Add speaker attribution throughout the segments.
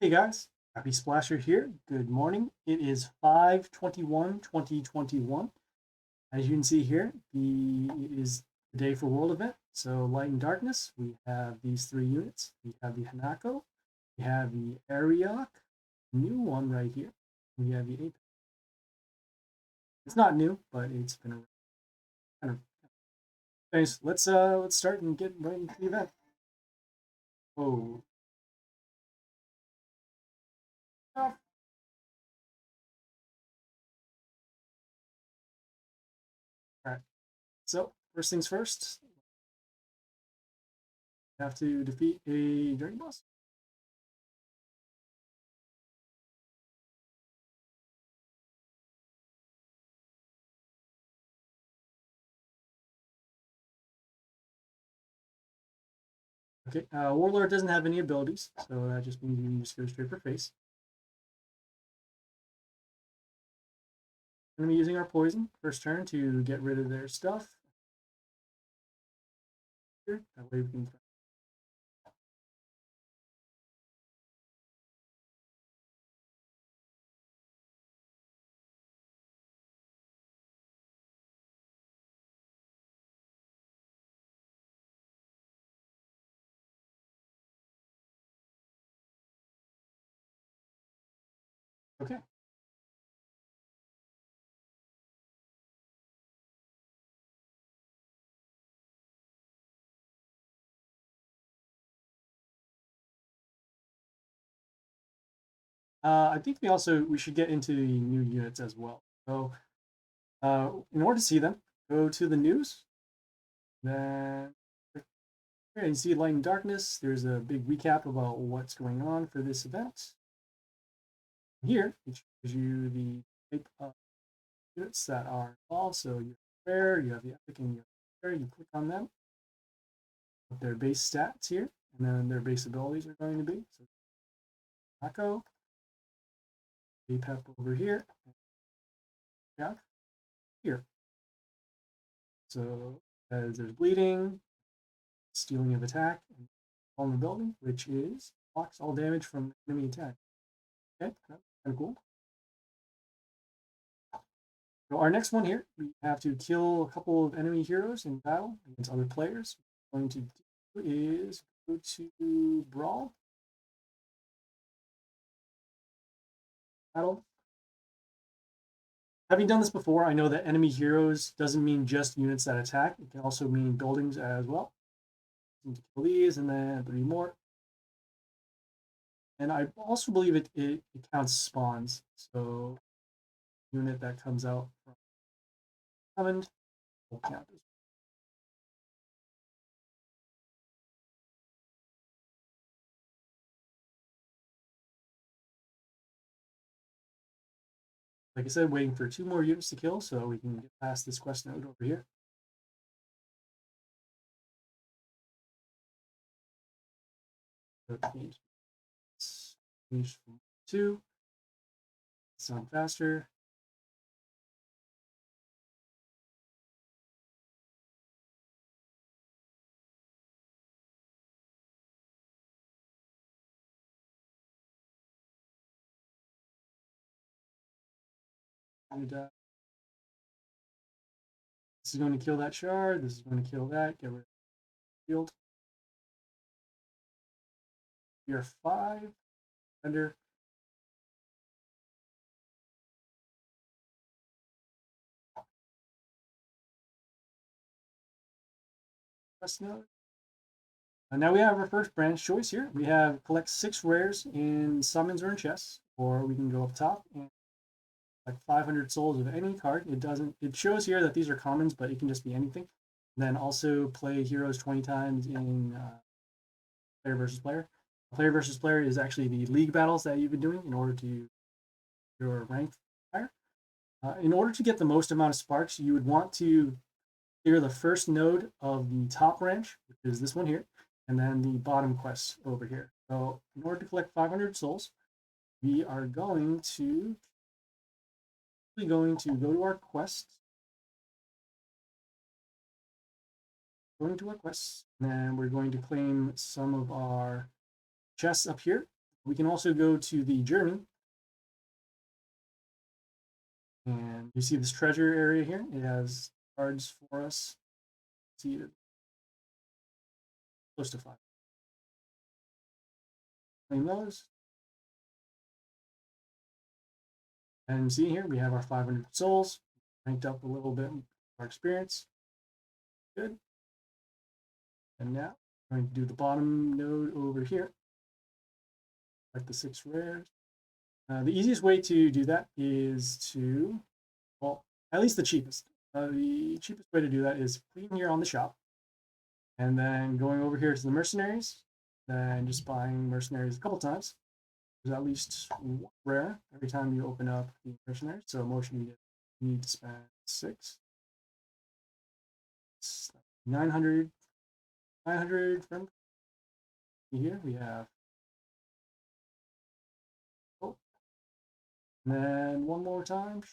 Speaker 1: Hey guys, Happy Splasher here. Good morning. It is 5/21/2021. As you can see here, it is the day for World event. So Light and Darkness, we have these three units. We have the Hanako, we have the Ariok, new one right here. We have the Apep. It's not new, but it's been around. Kind of. Anyways, let's start and get right into the event. Oh, all right. So first things first, we have to defeat a Dragon Boss. Okay, Warlord doesn't have any abilities, so that just means you can just go straight for face. I'm going to be using our poison first turn to get rid of their stuff. Here, that way we can. Okay. I think we should get into the new units as well. So in order to see them, go to the news. Then here you see Light and Darkness. There's a big recap about what's going on for this event. Here it shows you the type of units that are involved. So you have rare, you have the epic, and you have rare. You click on them, what their base stats here, and then their base abilities are going to be. So Echo, Apep over here, Jack here. So as there's bleeding, stealing of attack, and vulnerability, which is blocks all damage from enemy attack. Okay, that's kind of cool. So our next one here, we have to kill a couple of enemy heroes in battle against other players. What we're going to do is go to Brawl, Battle. Having done this before, I know that enemy heroes doesn't mean just units that attack. It can also mean buildings as well. To kill these, and then 3 more. And I also believe it counts spawns. So unit that comes out from summoned will count as. Like I said, waiting for 2 more units to kill so we can get past this quest node over here. So change from 2. Sound faster. And this is going to kill that shard. This is going to kill that. Get rid of the field. We are 5 under. Quest node. Now we have our first branch choice here. We have collect 6 rares in summons or in chests, or we can go up top and like 500 souls of any card. It shows here that these are commons, but it can just be anything. Then also play heroes 20 times in player versus player. Player versus player is actually the league battles that you've been doing in order to your rank higher. In order to get the most amount of sparks, you would want to clear the first node of the top branch, which is this one here, and then the bottom quest over here. So in order to collect 500 souls, we are going to go to our quests. Going to our quests, and then we're going to claim some of our chests up here. We can also go to the journey, and you see this treasure area here. It has cards for us. See it close to 5. Claim those. And see here, we have our 500 souls, ranked up a little bit our experience. Good. And now I'm going to do the bottom node over here, like the 6 rares. The easiest way to do that is to, well, at least the cheapest. The cheapest way to do that is clicking here on the shop, and then going over here to the mercenaries, and just buying mercenaries a couple times. There's at least one rare every time you open up the mercenaries. So motion you need to spend 6. 900 from here. We have, oh, and then one more time.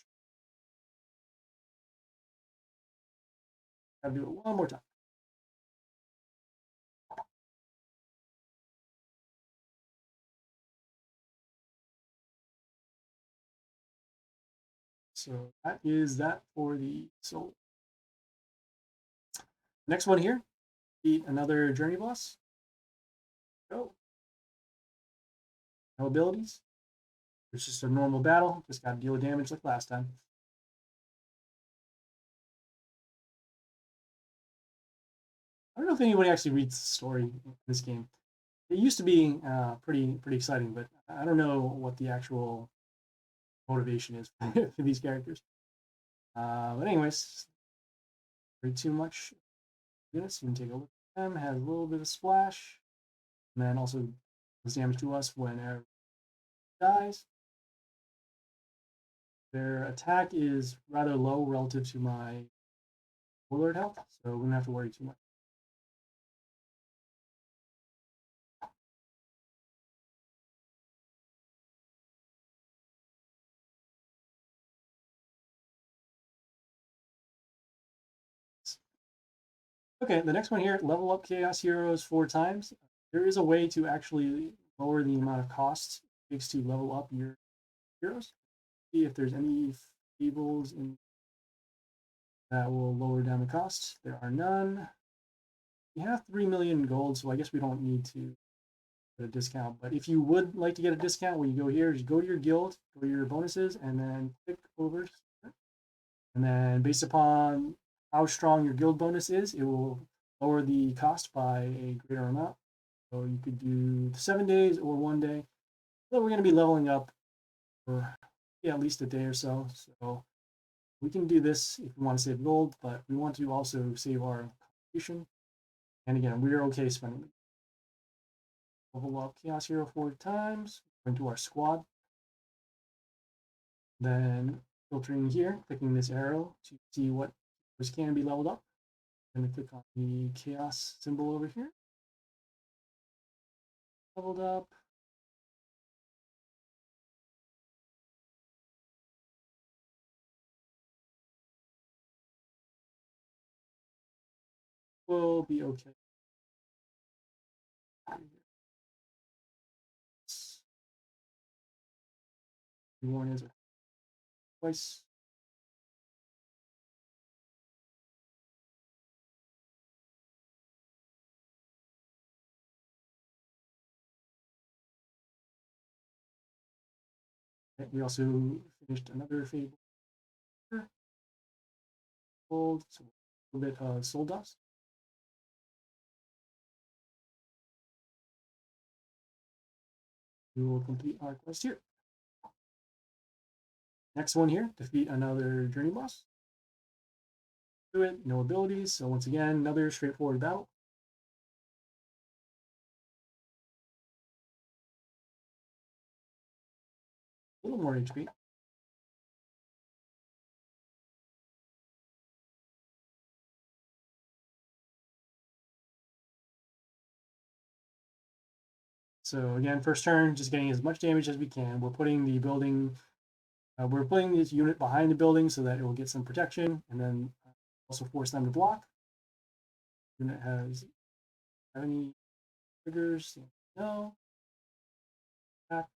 Speaker 1: Gotta do it one more time. So that is that for the soul. Next one here, beat another journey boss. Go. No abilities. It's just a normal battle. Just got to deal with damage like last time. I don't know if anybody actually reads the story in this game. It used to be pretty exciting, but I don't know what the actual motivation is for these characters. But anyways, very too much units. You can take a look at them. Has a little bit of splash, and then also does damage to us whenever it dies. Their attack is rather low relative to my warlord health, so we don't have to worry too much. Okay, the next one here, level up Chaos Heroes 4 times. There is a way to actually lower the amount of cost it takes to level up your heroes. See if there's any fables in that will lower down the cost. There are none. We have 3 million gold, so I guess we don't need to get a discount. But if you would like to get a discount, when you go here, just go to your guild, go to your bonuses, and then click over here. And then based upon how strong your guild bonus is, it will lower the cost by a greater amount. So you could do 7 days or 1 day. So we're going to be leveling up for at least a day or so. So we can do this if we want to save gold, but we want to also save our contribution. And again, we're okay spending it. Level up Chaos Hero 4 times, go into our squad. Then filtering here, clicking this arrow to see what can be leveled up. I'm going to click on the chaos symbol over here. Leveled up. We'll be okay. One is twice. We also finished another fable. Gold, so a little bit of soul dust. We will complete our quest here. Next one here, defeat another journey boss. Do it, no abilities. So once again, another straightforward battle. A little more HP. So again, first turn, just getting as much damage as we can. We're putting the building, we're putting this unit behind the building so that it will get some protection, and then also force them to block. Unit has any triggers? No. attack.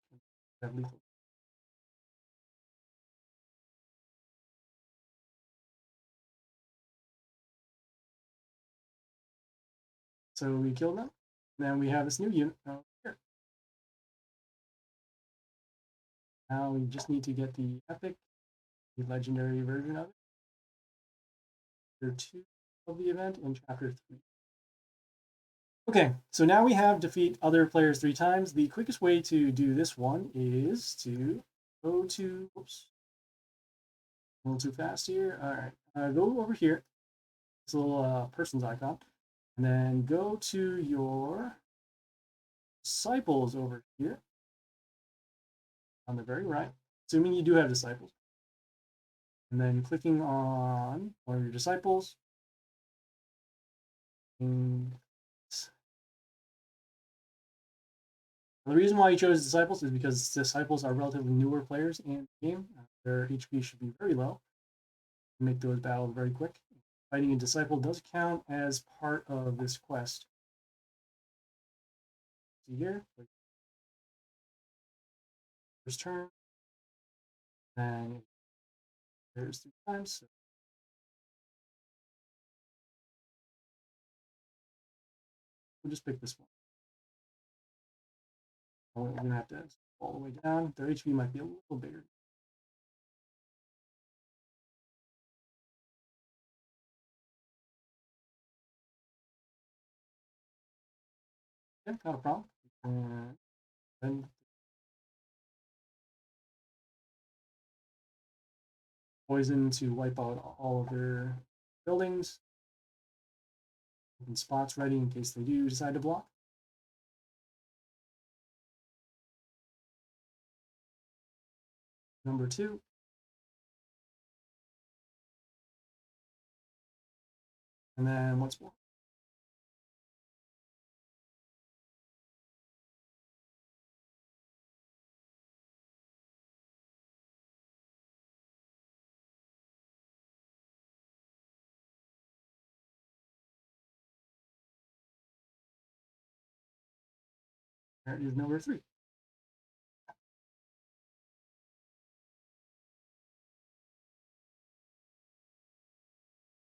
Speaker 1: Have lethal. So we killed them. Then we have this new unit here. Now we just need to get the epic, the legendary version of it. Chapter 2 of the event and Chapter 3. Okay, so now we have defeat other players 3 times. The quickest way to do this one is to go to, oops, a little too fast here. All right, go over here, this little person's icon, and then go to your disciples over here on the very right, assuming you do have disciples. And then clicking on one of your disciples. And the reason why you chose disciples is because disciples are relatively newer players in the game. Their HP should be very low. Make those battles very quick. Fighting a disciple does count as part of this quest. See here, first turn, and there's 3 times. So we'll just pick this one. We're gonna have to all the way down. Their HP might be a little bigger. Yeah, not a problem. And then poison to wipe out all of their buildings. And spots ready in case they do decide to block. Number 2. And then once more. There is number 3.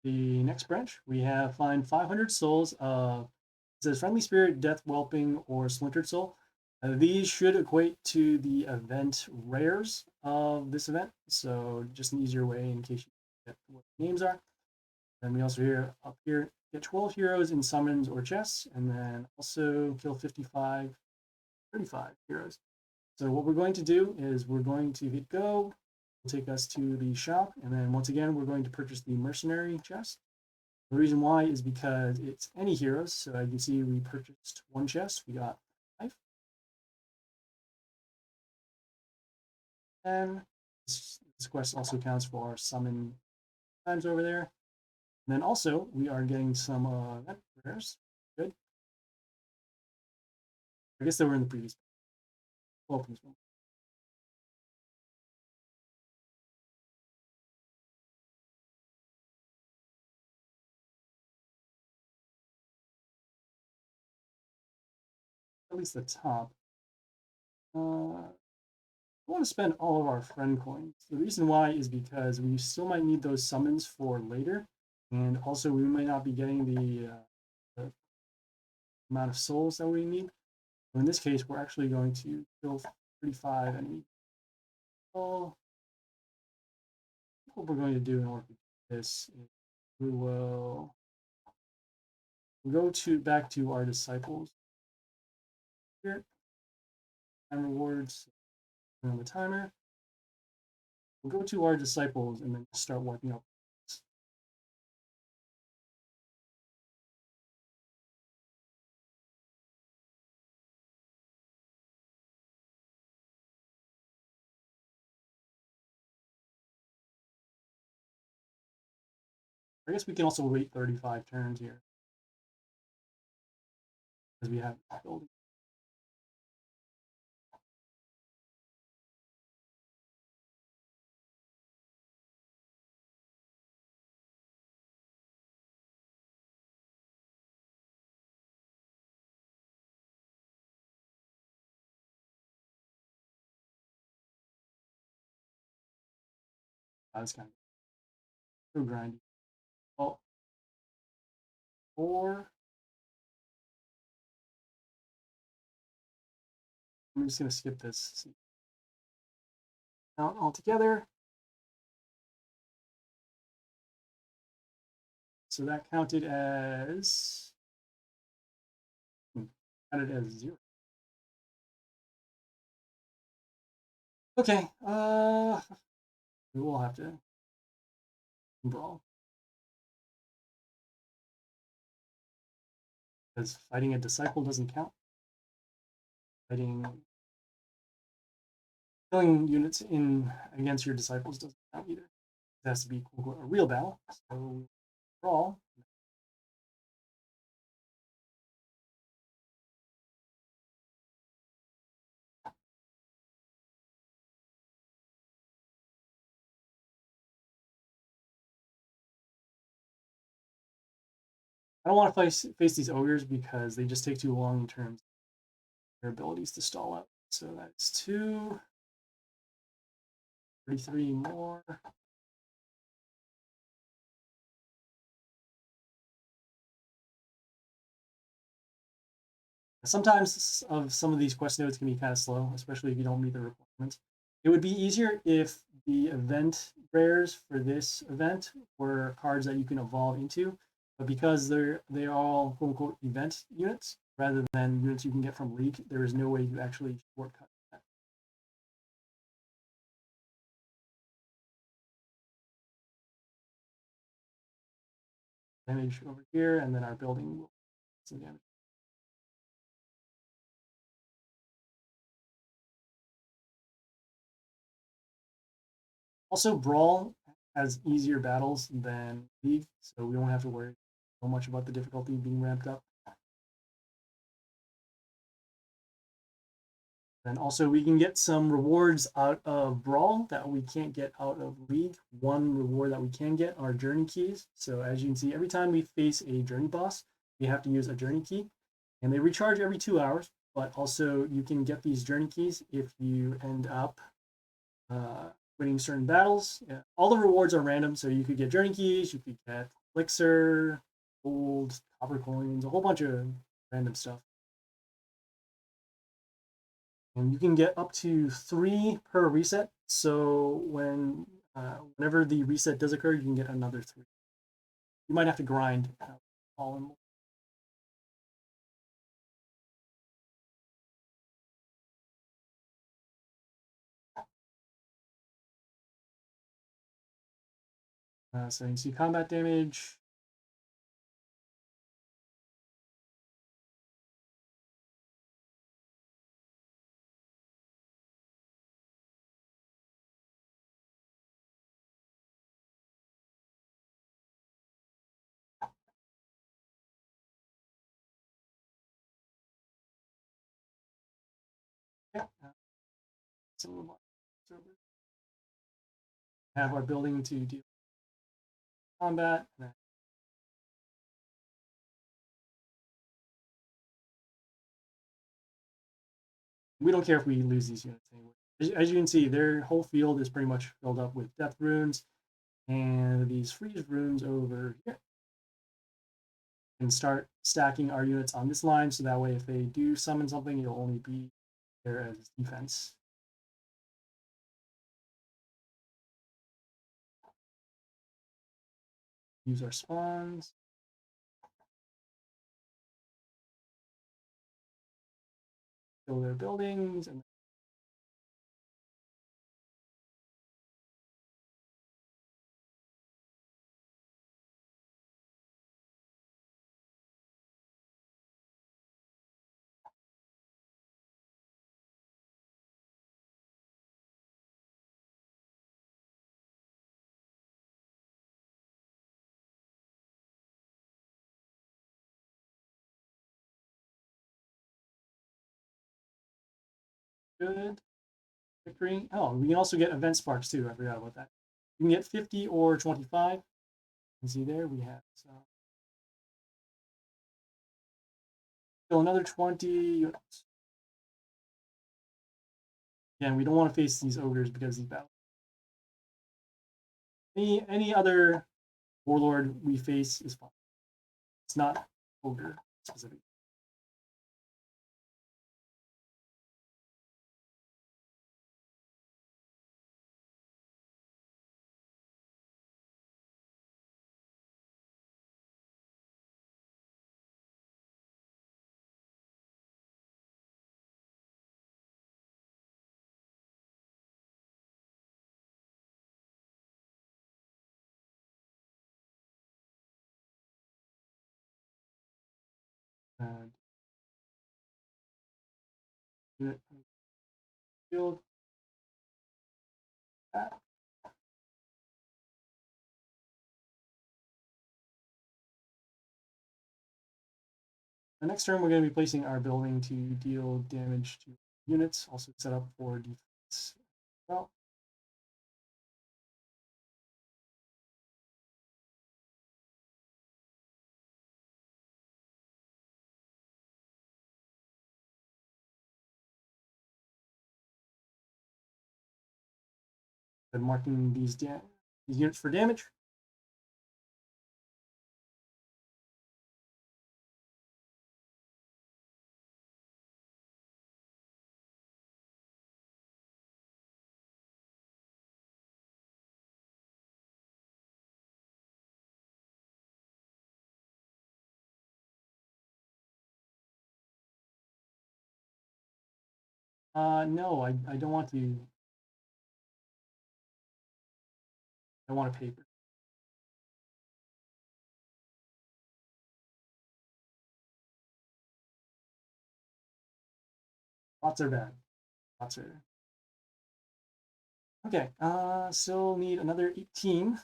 Speaker 1: The next branch, we have find 500 souls of, it says Friendly Spirit, Death, Whelping, or Splintered Soul. These should equate to the event rares of this event, so just an easier way in case you get what the names are. And we also here up here get 12 heroes in summons or chests, and then also kill 35 heroes. So what we're going to do is we're going to hit go, will take us to the shop, and then once again we're going to purchase the mercenary chest. The reason why is because it's any heroes. So as you can see, we purchased 1 chest. We got 5. And this quest also counts for our summon times over there. And then also we are getting some event rares. Good. I guess they were in the previous. Open this one. At least the top. I want to spend all of our friend coins. The reason why is because we still might need those summons for later, and also we might not be getting the amount of souls that we need. So in this case, we're actually going to kill 35 enemies. Well, what we're going to do in order to do this is we will go to back to our disciples here and rewards on the timer. We'll go to our disciples and then start wiping out. I guess we can also wait 35 turns here because we have building. That's kind of so grindy. Well, 4. I'm just gonna skip this. Count altogether. So that counted as counted as 0. Okay, we will have to brawl because fighting a disciple doesn't count. Fighting killing units in against your disciples doesn't count either. It has to be a real battle. So brawl. I don't want to face these ogres because they just take too long in terms of their abilities to stall out. So that's 2, 33 more. Sometimes some of these quest nodes can be kind of slow, especially if you don't meet the requirements. It would be easier if the event rares for this event were cards that you can evolve into, but because they're all quote unquote event units rather than units you can get from League, there is no way to actually shortcut that. Damage over here, and then our building will some damage. Also, Brawl has easier battles than League, so we don't have to worry so much about the difficulty being ramped up. And also, we can get some rewards out of Brawl that we can't get out of League. One reward that we can get are journey keys. So as you can see, every time we face a journey boss, we have to use a journey key. And they recharge every 2 hours, but also you can get these journey keys if you end up winning certain battles. Yeah. All the rewards are random, so you could get journey keys, you could get elixir, gold, copper coins, a whole bunch of random stuff. And you can get up to 3 per reset. So whenever the reset does occur, you can get another 3. You might have to grind all in one. So you can see combat damage. Yeah. So have our building to deal combat. We don't care if we lose these units anyway. As you can see, their whole field is pretty much filled up with death runes and these freeze runes over here. And start stacking our units on this line so that way if they do summon something, it'll only be there as defense. Use our spawns. Kill their buildings. And good. Victory. Oh, we can also get event sparks too. I forgot about that. You can get 50 or 25. You can see there we have kill another 20 units. Again, we don't want to face these ogres because these battles Any other warlord we face is fine. It's not ogre specific. Uh, field. The next turn, we're going to be placing our building to deal damage to units, also set up for defense. Well, been marking these units for damage. No, I don't want to. I want a paper. Lots are bad. Lots are. Okay, still need another 18.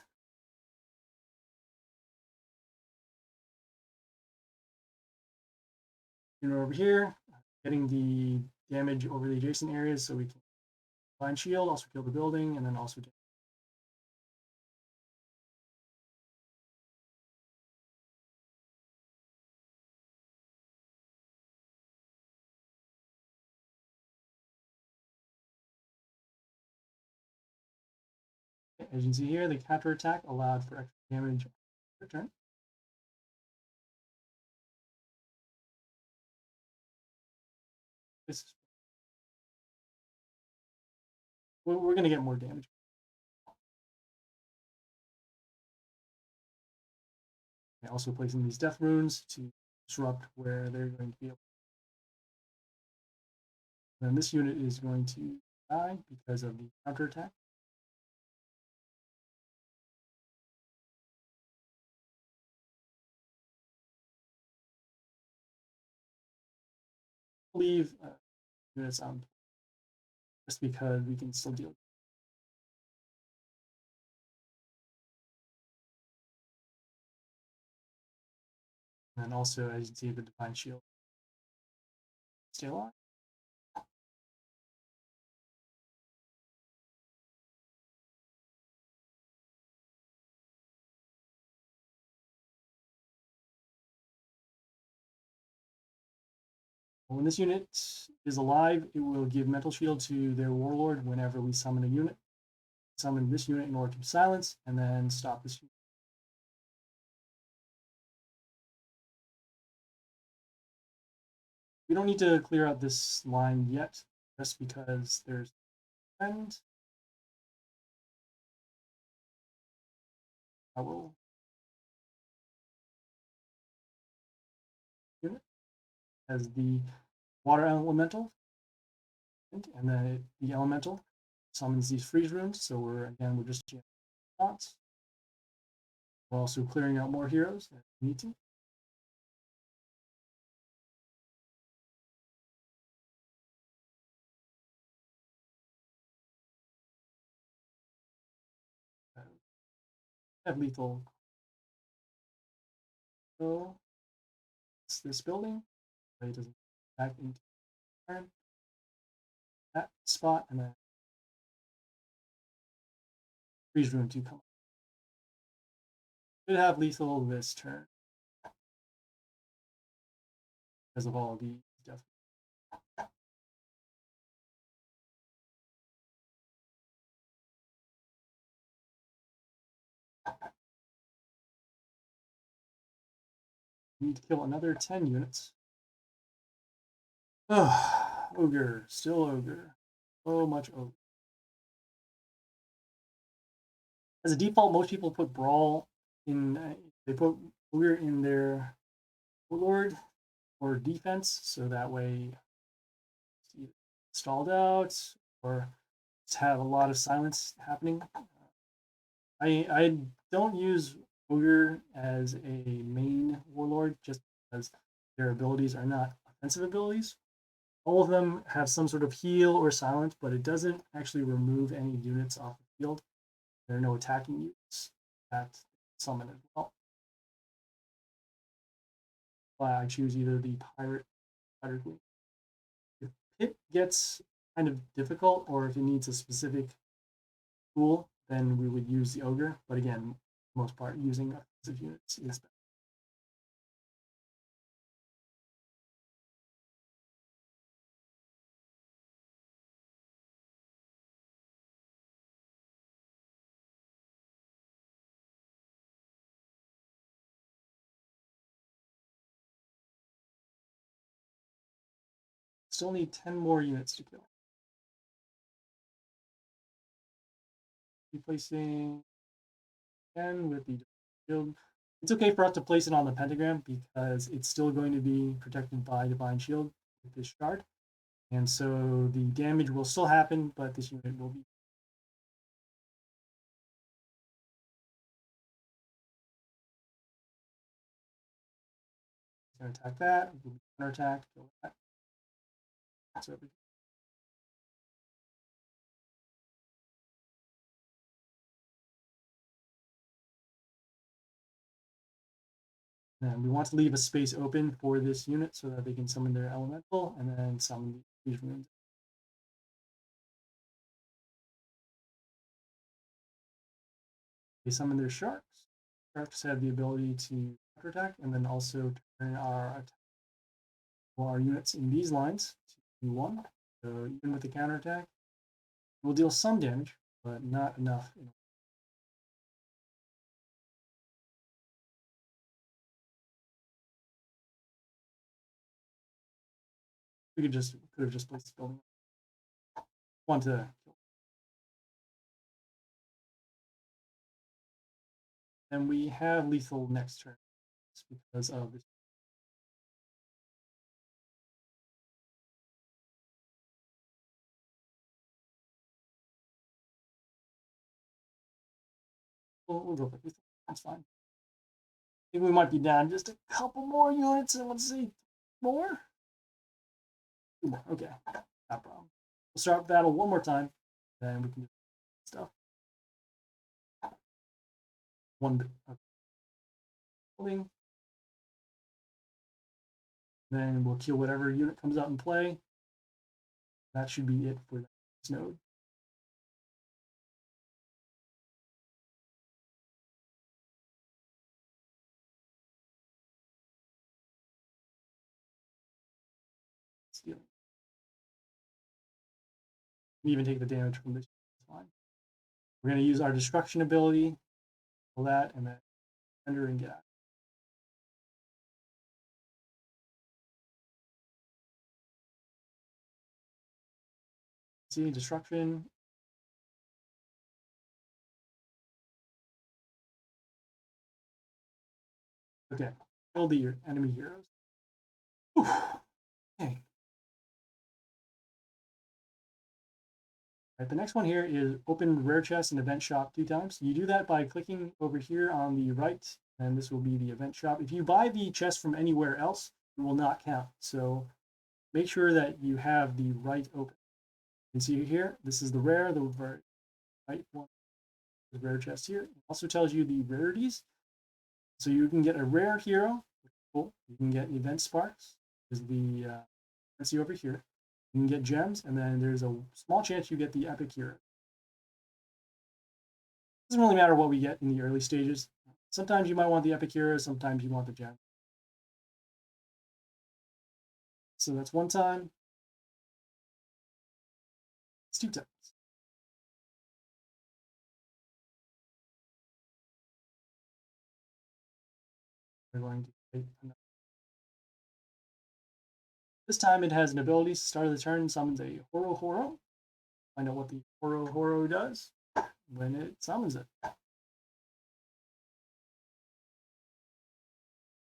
Speaker 1: And over here, getting the damage over the adjacent areas so we can find shield, also kill the building, and then also as you can see here, the counter attack allowed for extra damage per turn. We're going to get more damage. And also placing these death runes to disrupt where they're going to be able. Then this unit is going to die because of the counter attack. Leave units on just because we can still deal. And then also, as you can see, the divine shield stay alive. When this unit is alive, it will give mental shield to their warlord whenever we summon a unit. Summon this unit in order to silence, and then stop this unit. We don't need to clear out this line yet, just because there's end. I will unit as the water elemental, and then the elemental summons these freeze runes. So we're just jamming shots. We're also clearing out more heroes if we need to. Have lethal. So it's this building. But it doesn't back into turn. That spot, and then freeze rune to come. Should have lethal this turn because of all the death. We need to kill another 10 units. Oh, ogre, still ogre. So much ogre. As a default, most people put brawl in. They put ogre in their warlord or defense, so that way it's either stalled out or just have a lot of silence happening. I don't use ogre as a main warlord just because their abilities are not offensive abilities. All of them have some sort of heal or silence, but it doesn't actually remove any units off the field. There are no attacking units that summon as well. I choose either the pirate or queen. If it gets kind of difficult, or if it needs a specific tool, then we would use the ogre. But again, most part, using offensive units is better. Still need 10 more units to kill. Replacing 10 with the shield. It's okay for us to place it on the pentagram because it's still going to be protected by divine shield with this shard. And so the damage will still happen, but this unit will be. It's going to attack that. We'll counter attack. Kill that. So and we want to leave a space open for this unit so that they can summon their elemental and then summon these runes. They summon their sharks. Sharks have the ability to counterattack and then also turn our units in these lines to 1. So even with the counterattack, we'll deal some damage, but not enough. We could have just placed this building. Want to kill. And we have lethal next turn because of this. We'll go for lethal. That's fine. I think we might be down just a couple more units, and let's see, more. 2 more. Okay, not problem. We'll start battle one more time, then we can do stuff. One bit. Okay. Then we'll kill whatever unit comes out in play. That should be it for this node. Stealing. We even take the damage from this. It's fine. We're going to use our destruction ability, all that, and then enter and get out. See, destruction. Okay, kill the enemy heroes. Oof. Okay. Right, the next one here is open rare chest and event shop 2 times. You do that by clicking over here on the right, and this will be the event shop. If you buy the chest from anywhere else, it will not count. So make sure that you have the right open. You can see here, this is the rare, the right one, the rare chest here. It also tells you the rarities. So you can get a rare hero, which is cool. You can get event sparks, which is the currency over here. You can get gems, and then there's a small chance you get the epic hero. Doesn't really matter what we get in the early stages. Sometimes you might want the epic hero, sometimes you want the gem. So that's 1 time. It's 2 times. We're going to take another This time it has an ability. Start of the turn summons a Horo Horo. Find out what the Horo Horo does when it summons it. All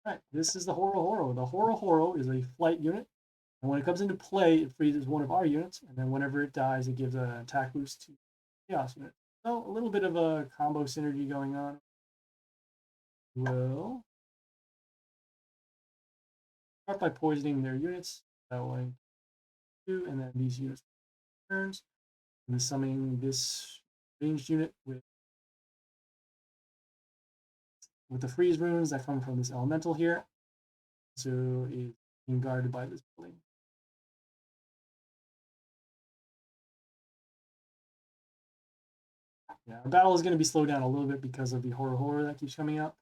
Speaker 1: right, this is the Horo Horo. The Horo Horo is a flight unit, and when it comes into play, it freezes one of our units, and then whenever it dies, it gives an attack boost to the Chaos unit. So a little bit of a combo synergy going on. We'll start by poisoning their units. That way, and then these units turns. And summoning this ranged unit with the freeze runes that come from this elemental here. So it's being guarded by this building. Yeah, our battle is going to be slowed down a little bit because of the horror that keeps coming up.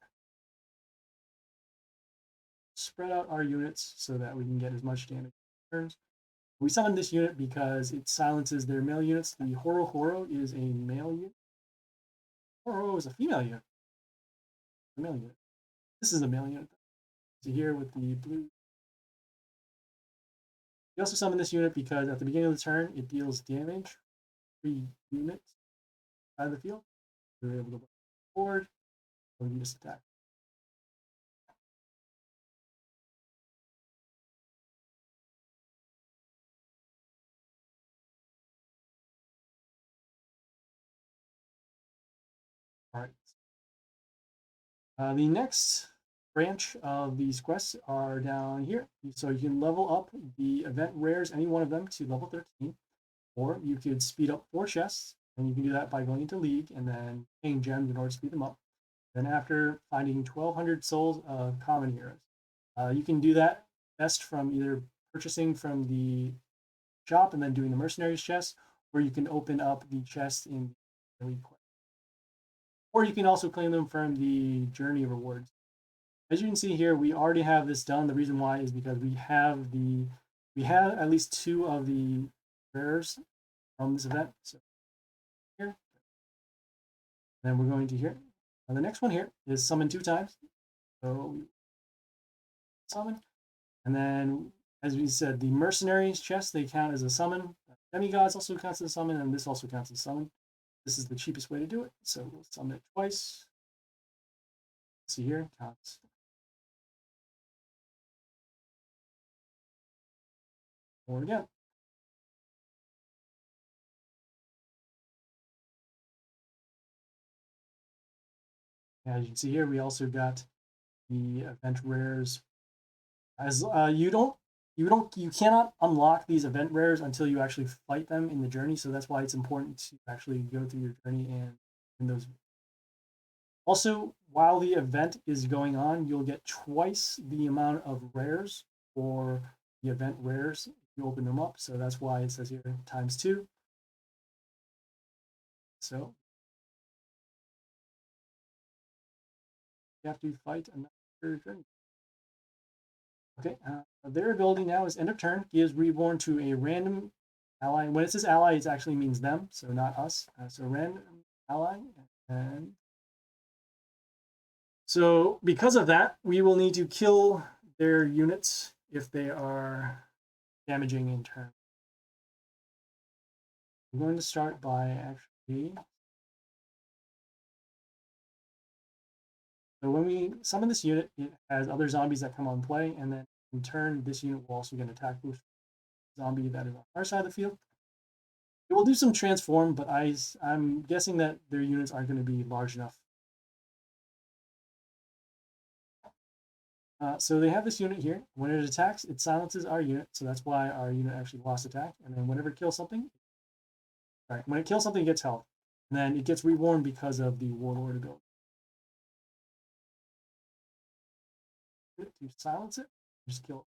Speaker 1: Spread out our units so that we can get as much damage as turns. We summoned this unit because it silences their male units. The Horo is a male unit. Horo is a female unit. A male unit. This is a male unit. So here with the blue. We also summon this unit because at the beginning of the turn, it deals damage. 3 units out of the field. We're able to forward or use attack. All right. The next branch of these quests are down here. So you can level up the event rares, any one of them, to level 13. Or you could speed up 4 chests, and you can do that by going into League and then paying gems in order to speed them up. Then after finding 1,200 souls of common heroes. You can do that best from either purchasing from the shop and then doing the mercenaries chest, or you can open up the chest in the Elite Quest. Or you can also claim them from the journey rewards. As you can see here, we already have this done. The reason why is because we have at least 2 of the rares from this event. So here, then we're going to here. And the next one here is summon 2 times. So we summon, and then as we said, the mercenaries chest, they count as a summon. Demigods also counts as a summon, and this also counts as a summon. This is the cheapest way to do it. So we'll summon it twice. See here, counts. Or again. As you can see here, we also got the event rares. As you cannot unlock these event rares until you actually fight them in the journey. So that's why it's important to actually go through your journey and in those. Also, while the event is going on, you'll get twice the amount of rares for the event rares if you open them up. So that's why it says here ×2. So you have to fight another journey. Okay, their ability now is end of turn gives reborn to a random ally. When it says ally, it actually means them, so not us. So random ally, and so because of that, we will need to kill their units if they are damaging in turn. I'm going to start by actually. So when we summon this unit, it has other zombies that come on play, and then in turn, this unit will also get an attack boost. Zombie that is on our side of the field. It will do some transform, but I'm guessing that their units aren't going to be large enough. So they have this unit here. When it attacks, it silences our unit, so that's why our unit actually lost attack. And then whenever it kills something, when it kills something, it gets health. And then it gets reborn because of the Warlord ability. To silence it, just kill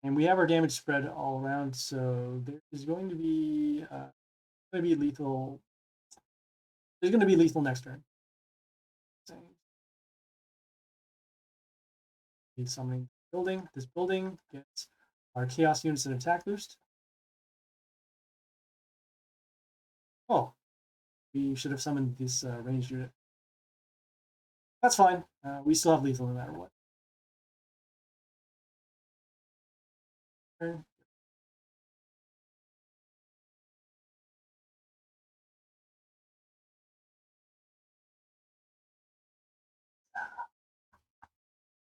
Speaker 1: it. And we have our damage spread all around, so there is going to be lethal. There's going to be lethal next turn. He's summoning building. This building gets our chaos units an attack boost. Oh, we should have summoned this ranged unit. That's fine. We still have lethal no matter what. turn.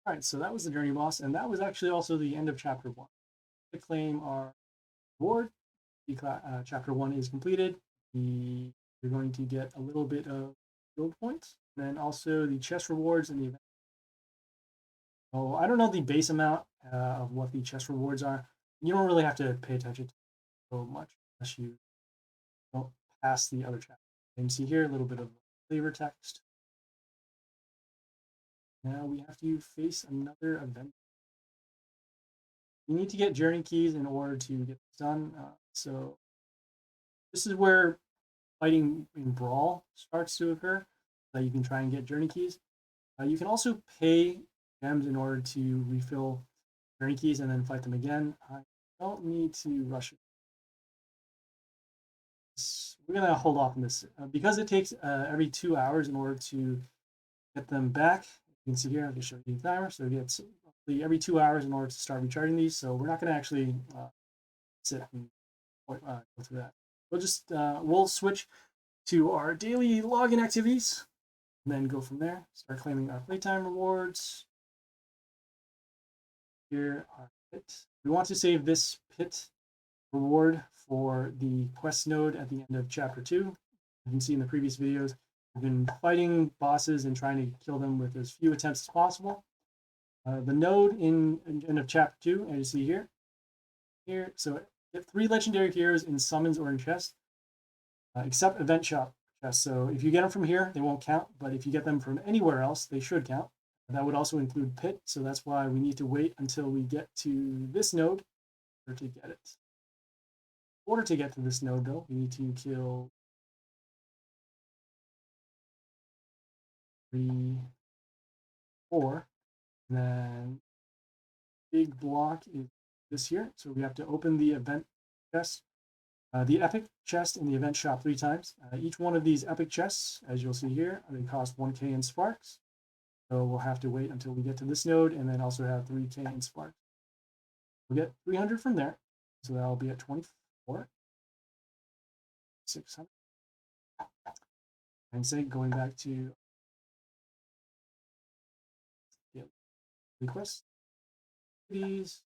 Speaker 1: All right, so that was the journey boss, and that was actually also the end of chapter 1. To claim our reward, chapter 1 is completed. You're going to get a little bit of guild points, and then also the chest rewards and the event. Oh, I don't know the base amount of what the chest rewards are. You don't really have to pay attention to so much unless you don't pass the other chapter. And you see here a little bit of flavor text. Now we have to face another event. You need to get journey keys in order to get this done. So this is where fighting in Brawl starts to occur. So you can try and get journey keys. You can also pay gems in order to refill journey keys and then fight them again. I don't need to rush it. We're going to hold off on this because it takes every 2 hours in order to get them back. You can see here, I'll just show you the timer. So it gets every 2 hours in order to start recharging these. So we're not going to actually sit and go through that. We'll switch to our daily login activities and then go from there. Start claiming our playtime rewards. Here, our pit. We want to save this pit reward for the quest node at the end of chapter 2. You can see in the previous videos, we've been fighting bosses and trying to kill them with as few attempts as possible. The node in end of chapter 2, as you see here. So get 3 legendary heroes in summons or in chests, except event shop chests. So if you get them from here, they won't count, but if you get them from anywhere else, they should count. That would also include pit, so that's why we need to wait until we get to this node in order to get it. In order to get to this node, though, we need to kill 3, 4, and then big block is this here. So we have to open the event chest, the epic chest in the event shop 3 times. Each one of these epic chests, as you'll see here, they cost 1k in sparks. So we'll have to wait until we get to this node and then also have 3k in sparks. We'll get 300 from there. So that'll be at 24. 600. And say going back to the request. These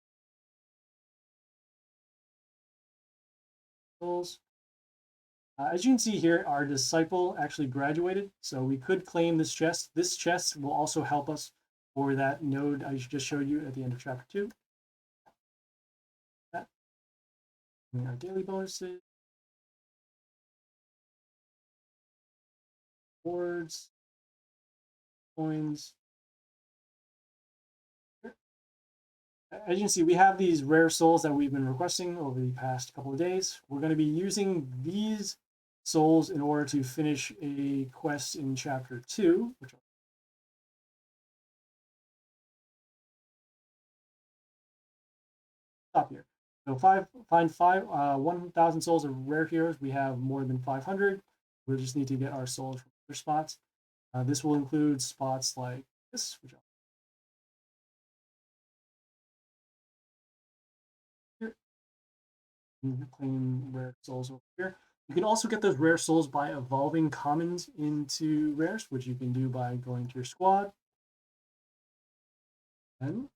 Speaker 1: goals. As you can see here, our disciple actually graduated, so we could claim this chest. This chest will also help us for that node I just showed you at the end of chapter 2. That. And our daily bonuses, rewards, coins. As you can see, we have these rare souls that we've been requesting over the past couple of days. We're going to be using these souls in order to finish a quest in chapter 2, which I'll stop here. So find 1,000 souls of rare heroes. We have more than 500. We'll just need to get our souls from other spots. This will include spots like this, which I'll here. You can claim rare souls over here. You can also get those rare souls by evolving commons into rares, which you can do by going to your squad. And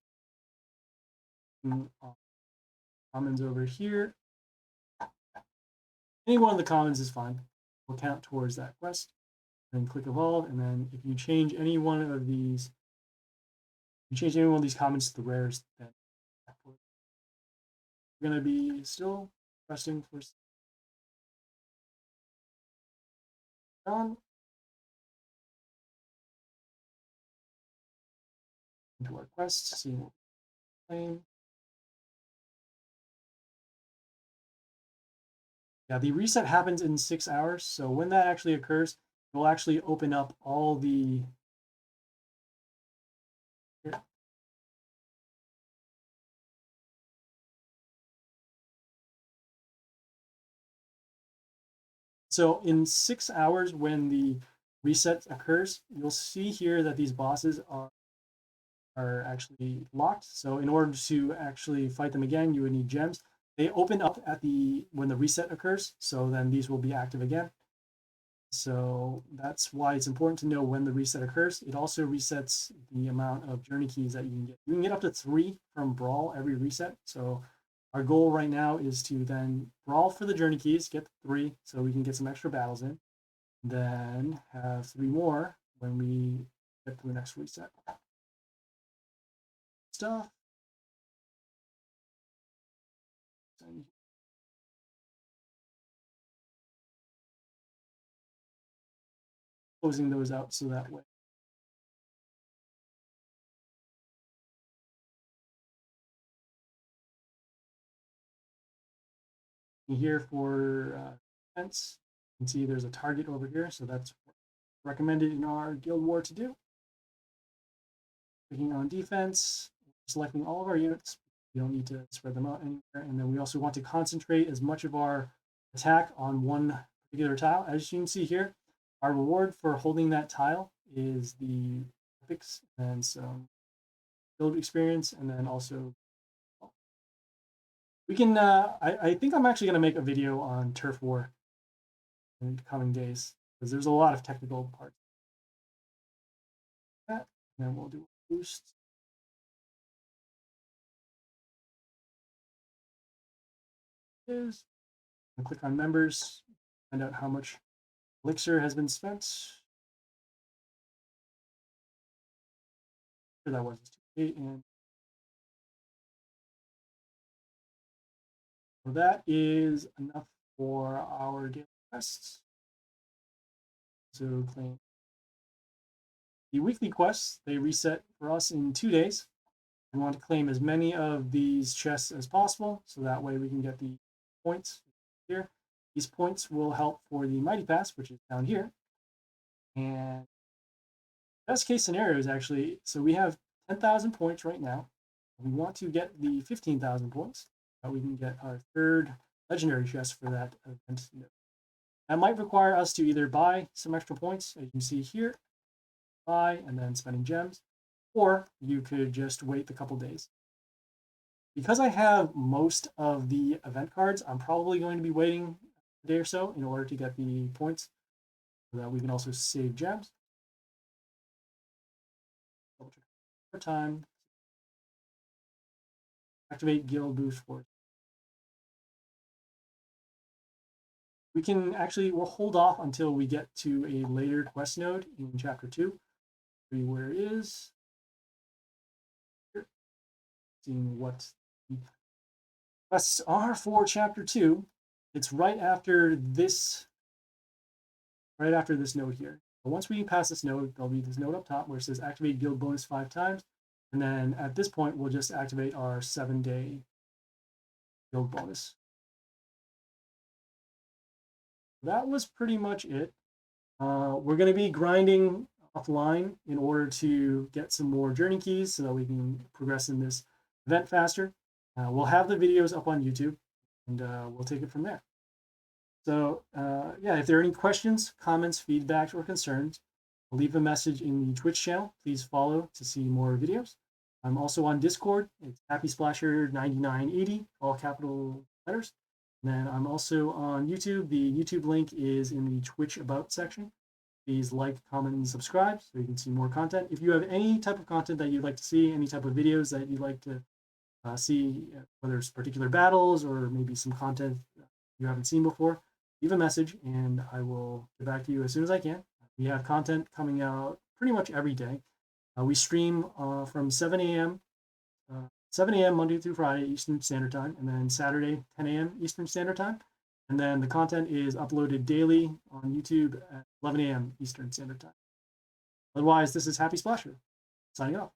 Speaker 1: commons over here. Any one of the commons is fine. Will count towards that quest. Then click evolve, and then if you change any one of these, commons to the rares, then we're going to be still questing for done. Into our quest, see what we claim. Yeah, the reset happens in 6 hours. So when that actually occurs, it will actually open up all the So in 6 hours, when the reset occurs, you'll see here that these bosses are are actually locked. So in order to actually fight them again, you would need gems. They open up at the when the reset occurs, so then these will be active again. So that's why it's important to know when the reset occurs. It also resets the amount of journey keys that you can get. You can get up to 3 from Brawl every reset. So our goal right now is to then Brawl for the journey keys, get 3 so we can get some extra battles in. Then have 3 more when we get to the next reset. Stuff. Closing those out so that way. Here for defense, you can see there's a target over here, so that's recommended in our guild war to do. Clicking on defense, selecting all of our units. You don't need to spread them out anywhere. And then we also want to concentrate as much of our attack on one particular tile. As you can see here, our reward for holding that tile is the epics and some build experience, and then also we can. I think I'm actually going to make a video on turf war in the coming days because there's a lot of technical parts. And then we'll do a boost. Is click on members, find out how much elixir has been spent. Sure, that was 8, and so that is enough for our daily quests. So claim the weekly quests, they reset for us in 2 days. We want to claim as many of these chests as possible, so that way we can get the points here. These points will help for the Mighty Pass, which is down here. And best case scenario is actually, so we have 10,000 points right now. We want to get the 15,000 points, we can get our 3rd legendary chest for that event. That might require us to either buy some extra points, as you can see here, buy and then spending gems, or you could just wait a couple days. Because I have most of the event cards, I'm probably going to be waiting a day or so in order to get the points so that we can also save gems. Time. Activate guild boost for. We can actually, we'll hold off until we get to a later quest node in chapter 2. See where it is. Here. Seeing what the quests are for chapter 2. It's right after this node here. But once we pass this node, there'll be this node up top where it says activate guild bonus 5 times. And then at this point, we'll just activate our 7-day guild bonus. That was pretty much it. We're going to be grinding offline in order to get some more journey keys so that we can progress in this event faster. We'll have the videos up on YouTube, and we'll take it from there. So yeah, if there are any questions, comments, feedbacks, or concerns, leave a message in the Twitch channel. Please follow to see more videos. I'm also on Discord. It's HappySplasher9980, all capital letters. And then I'm also on YouTube. The YouTube link is in the Twitch About section. Please like, comment, and subscribe so you can see more content. If you have any type of content that you'd like to see, any type of videos that you'd like to see, whether it's particular battles or maybe some content you haven't seen before, leave a message and I will get back to you as soon as I can. We have content coming out pretty much every day. We stream from 7 a.m. 7 a.m. Monday through Friday Eastern Standard Time, and then Saturday 10 a.m. Eastern Standard Time. And then the content is uploaded daily on YouTube at 11 a.m. Eastern Standard Time. Otherwise, this is Happy Splasher, signing off.